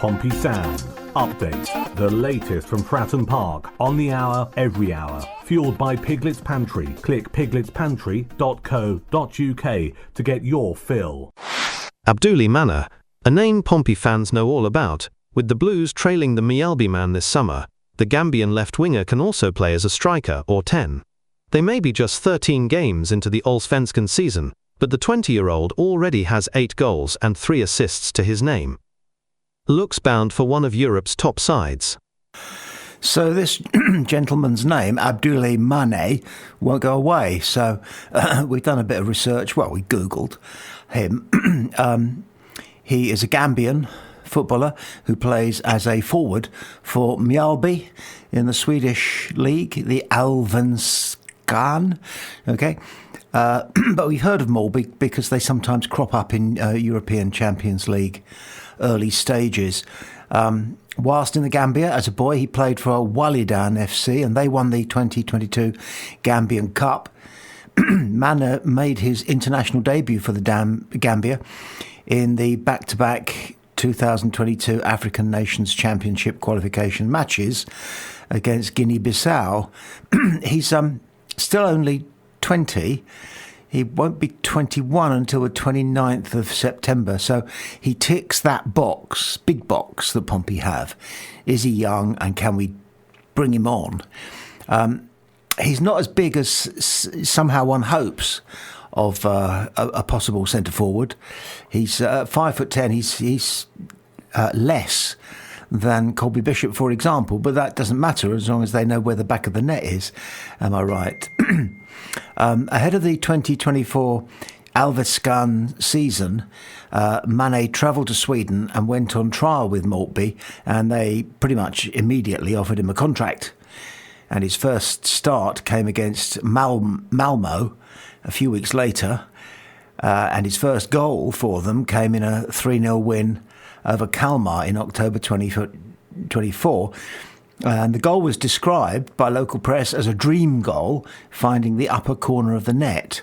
Pompey Sound. Updates, the latest from Fratton Park, on the hour, every hour. Fueled by Piglet's Pantry. Click pigletspantry.co.uk to get your fill. Abdoulaye Mana, a name Pompey fans know all about. With the Blues trailing the Mialbi man this summer, the Gambian left-winger can also play as a striker or 10. They may be just 13 games into the Allsvenskan season, but the 20-year-old already has 8 goals and 3 assists to his name. Looks bound for one of Europe's top sides. So this gentleman's name, Abdoulaye Mane, won't go away. So we've done a bit of research. Well, we Googled him. He is a Gambian footballer who plays as a forward for Mjällby in the Swedish league, the Allsvenskan. Okay. But we've heard of Mjällby because they sometimes crop up in European Champions League early stages. Whilst in the Gambia as a boy, he played for Walidan FC and they won the 2022 Gambian Cup. Mana made his international debut for the Gambia in the back-to-back 2022 African Nations Championship qualification matches against Guinea-Bissau. He's still only 20. He won't be 21 until the 29th of September. So he ticks that box, big box that Pompey have. Is he young and can we bring him on? He's not as big as somehow one hopes of a possible centre forward. He's 5'10". He's less than Colby Bishop, for example, but that doesn't matter as long as they know where the back of the net is. Am I right? Ahead of the 2024 Allsvenskan season, Mane travelled to Sweden and went on trial with Maltby, and they pretty much immediately offered him a contract. And his first start came against Malmo a few weeks later, and his first goal for them came in a 3-0 win over Kalmar in October 2024. And the goal was described by local press as a dream goal, finding the upper corner of the net.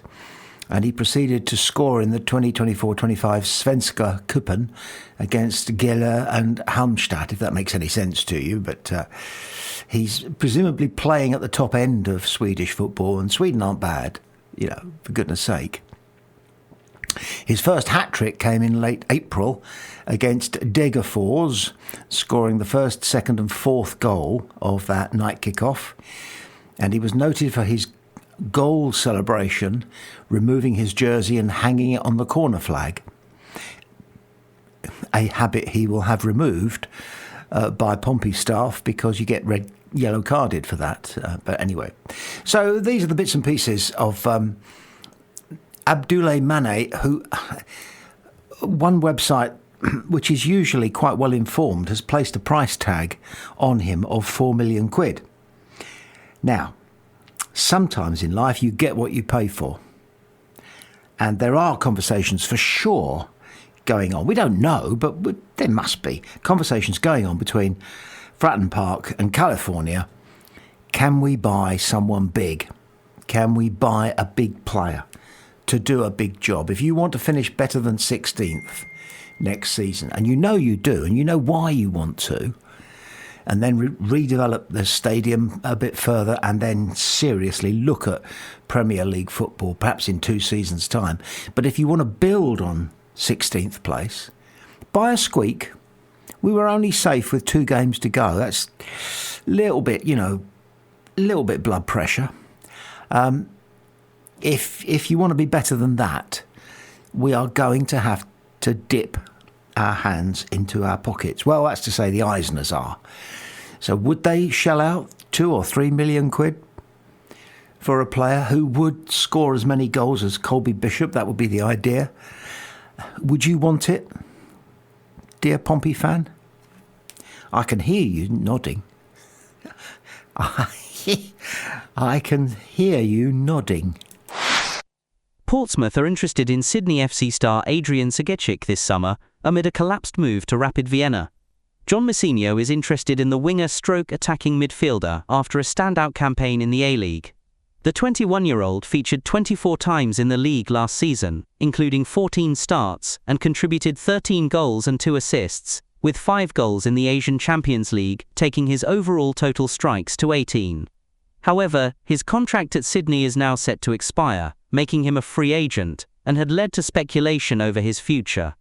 And he proceeded to score in the 2024-25 Svenska Cupen against Gela and Halmstad, if that makes any sense to you. But he's presumably playing at the top end of Swedish football, and Sweden aren't bad, you know, for goodness sake. His first hat-trick came in late April against Degerfors, scoring the first, second and fourth goal of that night kick-off. And he was noted for his goal celebration, removing his jersey and hanging it on the corner flag. A habit he will have removed by Pompey staff because you get yellow carded for that. But anyway, so these are the bits and pieces of Abdoulaye Mane, who one website which is usually quite well informed has placed a price tag on him of 4 million quid. Now, sometimes in life you get what you pay for, and there are conversations for sure going on. We don't know, but there must be conversations going on between Fratton Park and California. Can we buy someone big? Can we buy a big player to do a big job? If you want to finish better than 16th next season, and you know you do, and you know why you want to, and then redevelop the stadium a bit further, and then seriously look at Premier League football, perhaps in 2 seasons' time. But if you want to build on 16th place, buy a squeak. We were only safe with 2 games to go. That's a little bit blood pressure. If you want to be better than that, we are going to have to dip our hands into our pockets. Well, that's to say the Eisners are. So would they shell out 2 or 3 million quid for a player who would score as many goals as Colby Bishop? That would be the idea. Would you want it, dear Pompey fan? I can hear you nodding. I can hear you nodding. Portsmouth are interested in Sydney FC star Adrian Segecic this summer amid a collapsed move to Rapid Vienna. John Messinho is interested in the winger-stroke-attacking midfielder after a standout campaign in the A-League. The 21-year-old featured 24 times in the league last season, including 14 starts, and contributed 13 goals and 2 assists, with 5 goals in the Asian Champions League, taking his overall total strikes to 18. However, his contract at Sydney is now set to expire, making him a free agent, and had led to speculation over his future.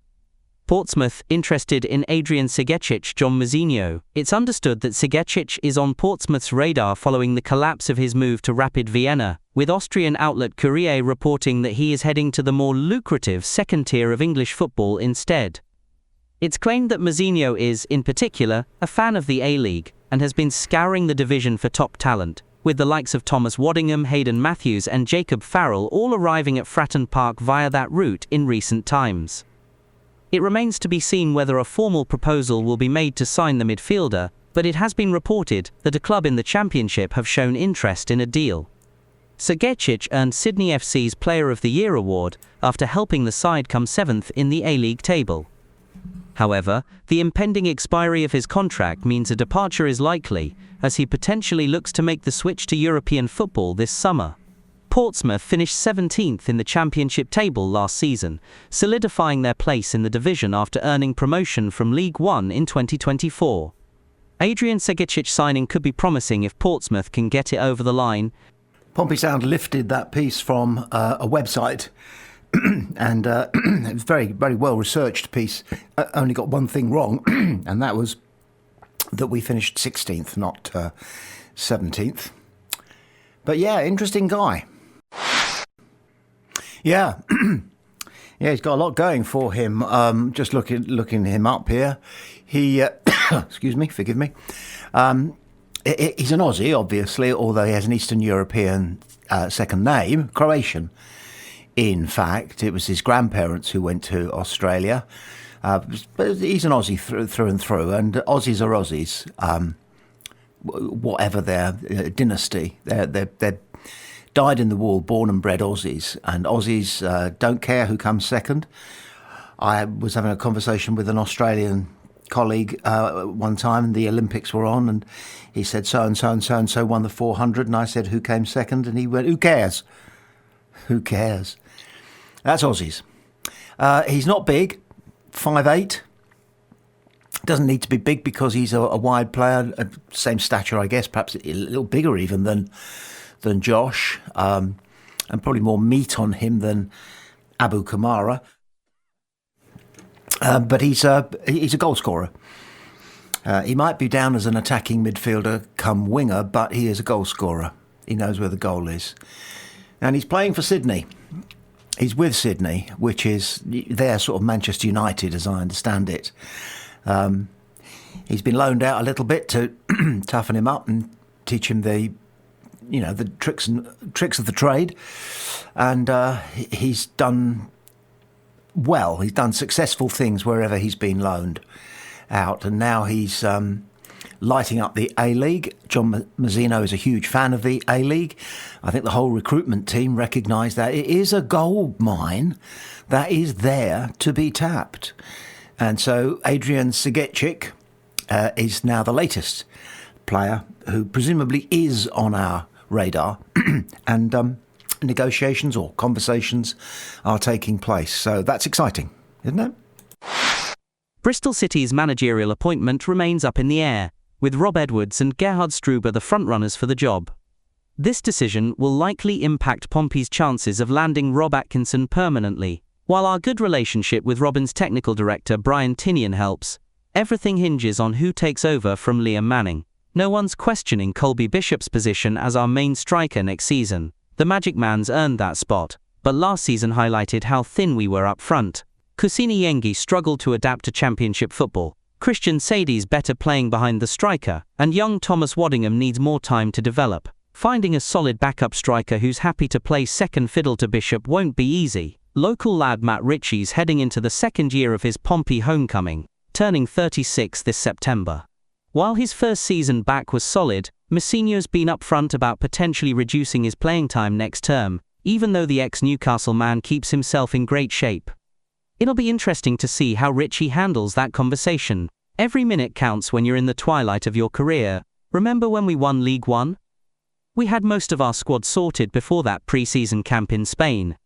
Portsmouth interested in Adrian Segecic. John Mousinho. It's understood that Segecic is on Portsmouth's radar following the collapse of his move to Rapid Vienna, with Austrian outlet Courier reporting that he is heading to the more lucrative second tier of English football instead. It's claimed that Mousinho is, in particular, a fan of the A-League, and has been scouring the division for top talent, with the likes of Thomas Waddingham, Hayden Matthews and Jacob Farrell all arriving at Fratton Park via that route in recent times. It remains to be seen whether a formal proposal will be made to sign the midfielder, but it has been reported that a club in the Championship have shown interest in a deal. Segecic earned Sydney FC's Player of the Year award after helping the side come 7th in the A-League table. However, the impending expiry of his contract means a departure is likely, as he potentially looks to make the switch to European football this summer. Portsmouth finished 17th in the Championship table last season, solidifying their place in the division after earning promotion from League One in 2024. Adrian Segecic signing could be promising if Portsmouth can get it over the line. Pompey Sound lifted that piece from a website, and it was a very, very well-researched piece. Only got one thing wrong, and that was that we finished 16th, not 17th. But yeah, interesting guy. Yeah, yeah, he's got a lot going for him. Just looking him up here, he excuse me, forgive me. He's an Aussie, obviously, although he has an Eastern European second name, Croatian. In fact, it was his grandparents who went to Australia. But he's an Aussie through and through, and Aussies are Aussies. Whatever their dynasty, they're dyed in the wool, born and bred Aussies, and Aussies don't care who comes second. I was having a conversation with an Australian colleague one time, and the Olympics were on, and he said so and so and so and so won the 400, and I said who came second, and he went, who cares? Who cares? That's Aussies. He's not big, 5'8". Doesn't need to be big because he's a wide player, same stature, I guess, perhaps a little bigger even than Josh, and probably more meat on him than Abu Kamara. But he's a goal scorer. He might be down as an attacking midfielder come winger, but he is a goal scorer. He knows where the goal is. And he's playing for Sydney. He's with Sydney, which is their sort of Manchester United, as I understand it. He's been loaned out a little bit to toughen him up and teach him the tricks of the trade, and he's done well. He's done successful things wherever he's been loaned out, and now he's lighting up the A-League. John Mousinho is a huge fan of the A-League. I think the whole recruitment team recognise that it is a gold mine that is there to be tapped. And so Adrian Segecic is now the latest player who presumably is on our radar, and negotiations or conversations are taking place. So that's exciting, isn't it? Bristol City's managerial appointment remains up in the air, with Rob Edwards and Gerhard Struber the frontrunners for the job. This decision will likely impact Pompey's chances of landing Rob Atkinson permanently. While our good relationship with Robin's technical director Brian Tinian helps, everything hinges on who takes over from Liam Manning. No one's questioning Colby Bishop's position as our main striker next season. The Magic Man's earned that spot, but last season highlighted how thin we were up front. Kusini Yengi struggled to adapt to Championship football. Christian Sadie's better playing behind the striker, and young Thomas Waddingham needs more time to develop. Finding a solid backup striker who's happy to play second fiddle to Bishop won't be easy. Local lad Matt Ritchie's heading into the second year of his Pompey homecoming, turning 36 this September. While his first season back was solid, Mousinho's been upfront about potentially reducing his playing time next term, even though the ex-Newcastle man keeps himself in great shape. It'll be interesting to see how Ritchie handles that conversation. Every minute counts when you're in the twilight of your career. Remember when we won League One? We had most of our squad sorted before that pre-season camp in Spain.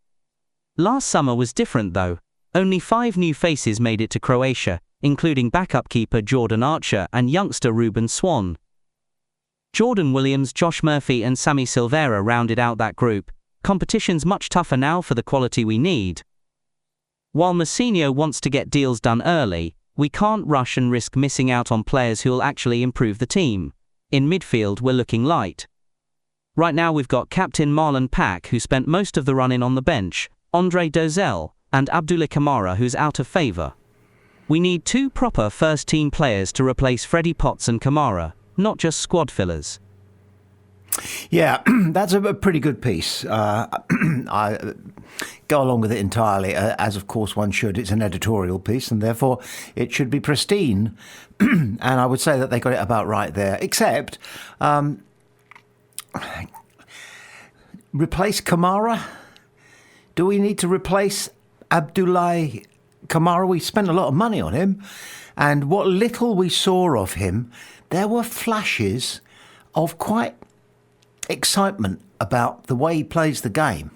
Last summer was different though. Only 5 new faces made it to Croatia, including backup keeper Jordan Archer and youngster Ruben Swan. Jordan Williams, Josh Murphy and Sammy Silvera rounded out that group. Competition's much tougher now for the quality we need. While Mousinho wants to get deals done early, we can't rush and risk missing out on players who'll actually improve the team. In midfield, we're looking light. Right now we've got captain Marlon Pack, who spent most of the run-in on the bench, Andre Dozel, and Abdoulaye Kamara, who's out of favour. We need 2 proper first-team players to replace Freddie Potts and Kamara, not just squad fillers. Yeah, that's a pretty good piece. I go along with it entirely, as of course one should. It's an editorial piece, and therefore it should be pristine. And I would say that they got it about right there, except replace Kamara? Do we need to replace Abdoulaye Kamara? We spent a lot of money on him, and what little we saw of him, there were flashes of quite excitement about the way he plays the game,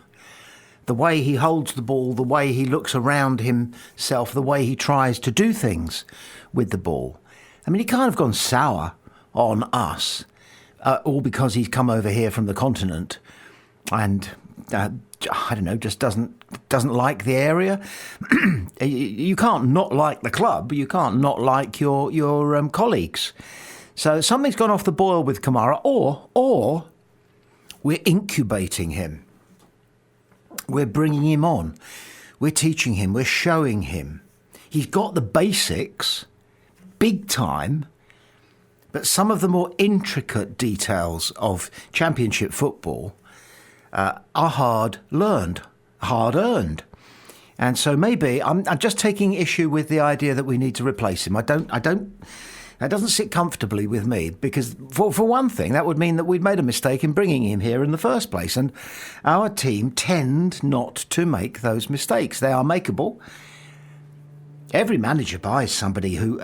the way he holds the ball, the way he looks around himself, the way he tries to do things with the ball. I mean, he kind of gone sour on us, all because he's come over here from the continent and I don't know, just doesn't like the area. You can't not like the club, you can't not like your colleagues. So something's gone off the boil with Kamara, or we're incubating him. We're bringing him on. We're teaching him. We're showing him. He's got the basics, big time, but some of the more intricate details of championship football are hard-learned, hard-earned. And so maybe I'm just taking issue with the idea that we need to replace him. That doesn't sit comfortably with me, because for one thing, that would mean that we'd made a mistake in bringing him here in the first place. And our team tend not to make those mistakes. They are makeable. Every manager buys somebody who,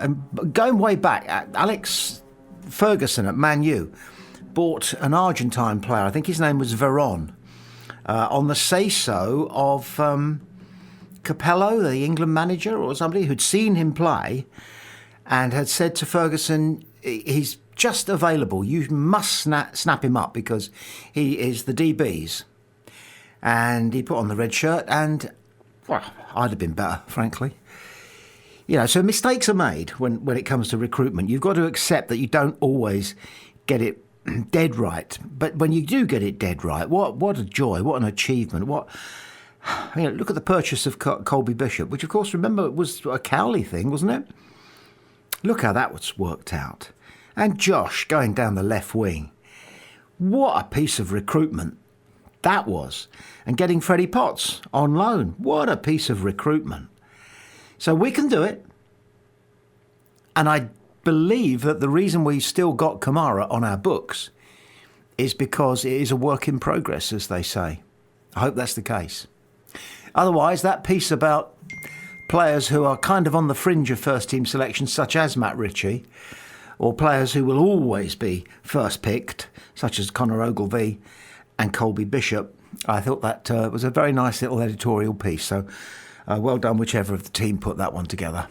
going way back, Alex Ferguson at Man U bought an Argentine player, I think his name was Veron, on the say-so of Capello, the England manager, or somebody who'd seen him play and had said to Ferguson, he's just available. You must snap him up because he is the DBs. And he put on the red shirt and, well, I'd have been better, frankly. You know, so mistakes are made when it comes to recruitment. You've got to accept that you don't always get it dead right. But when you do get it dead right, what a joy, what an achievement. Look at the purchase of Colby Bishop, which, of course, remember, was a Cowley thing, wasn't it? Look how that was worked out. And Josh going down the left wing. What a piece of recruitment that was. And getting Freddie Potts on loan. What a piece of recruitment. So we can do it. And I believe that the reason we've still got Kamara on our books is because it is a work in progress, as they say. I hope that's the case. Otherwise, that piece about players who are kind of on the fringe of first-team selection, such as Matt Ritchie, or players who will always be first-picked, such as Conor Ogilvie and Colby Bishop, I thought that was a very nice little editorial piece. So well done, whichever of the team put that one together.